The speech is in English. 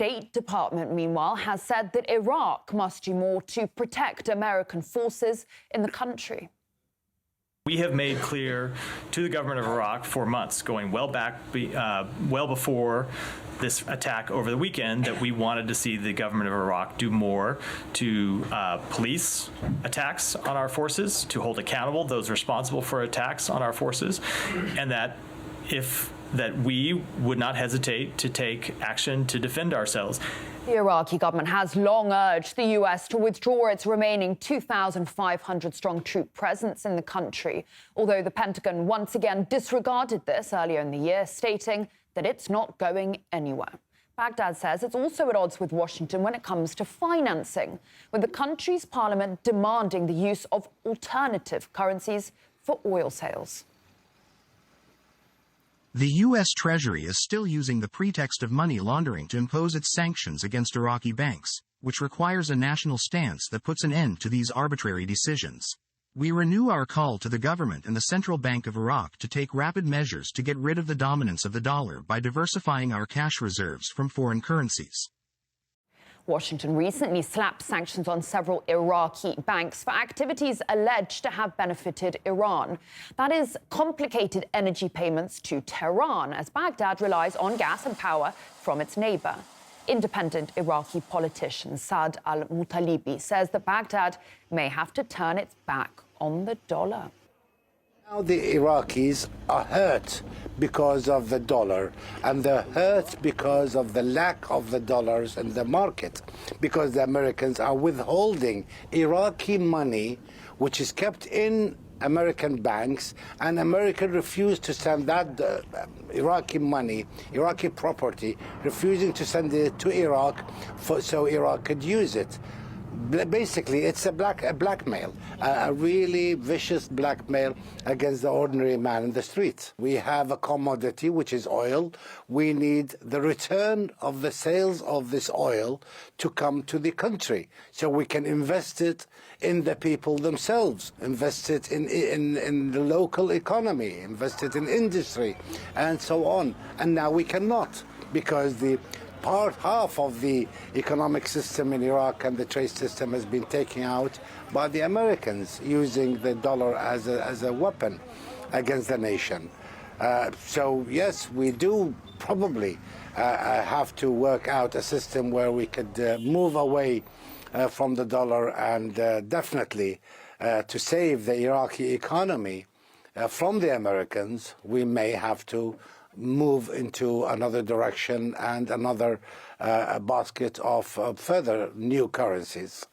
State Department, meanwhile, has said that Iraq must do more to protect American forces in the country. We have made clear to the government of Iraq for months, going well back, well before this attack over the weekend, that we wanted to see the government of Iraq do more to police attacks on our forces, to hold accountable those responsible for attacks on our forces, and that we would not hesitate to take action to defend ourselves. The Iraqi government has long urged the U.S. to withdraw its remaining 2,500-strong troop presence in the country, although the Pentagon once again disregarded this earlier in the year, stating that it's not going anywhere. Baghdad says it's also at odds with Washington when it comes to financing, with the country's parliament demanding the use of alternative currencies for oil sales. The U.S. Treasury is still using the pretext of money laundering to impose its sanctions against Iraqi banks, which requires a national stance that puts an end to these arbitrary decisions. We renew our call to the government and the Central Bank of Iraq to take rapid measures to get rid of the dominance of the dollar by diversifying our cash reserves from foreign currencies. Washington recently slapped sanctions on several Iraqi banks for activities alleged to have benefited Iran. That is, complicated energy payments to Tehran, as Baghdad relies on gas and power from its neighbour. Independent Iraqi politician Saad al-Muttalibi says that Baghdad may have to turn its back on the dollar. Now the Iraqis are hurt because of the dollar, and they're hurt because of the lack of the dollars in the market, because the Americans are withholding Iraqi money, which is kept in American banks, and America refused to send that Iraqi money, Iraqi property, refusing to send it to Iraq so Iraq could use it. Basically, it's a blackmail, a really vicious blackmail against the ordinary man in the streets. We have a commodity, which is oil. We need the return of the sales of this oil to come to the country so we can invest it in the people themselves, invest it in the local economy, invest it in industry, and so on. And now we cannot, because half of the economic system in Iraq and the trade system has been taken out by the Americans, using the dollar as a weapon against the nation. So yes, we do probably have to work out a system where we could move away from the dollar, and definitely to save the Iraqi economy from the Americans, we may have to move into another direction and another basket of further new currencies.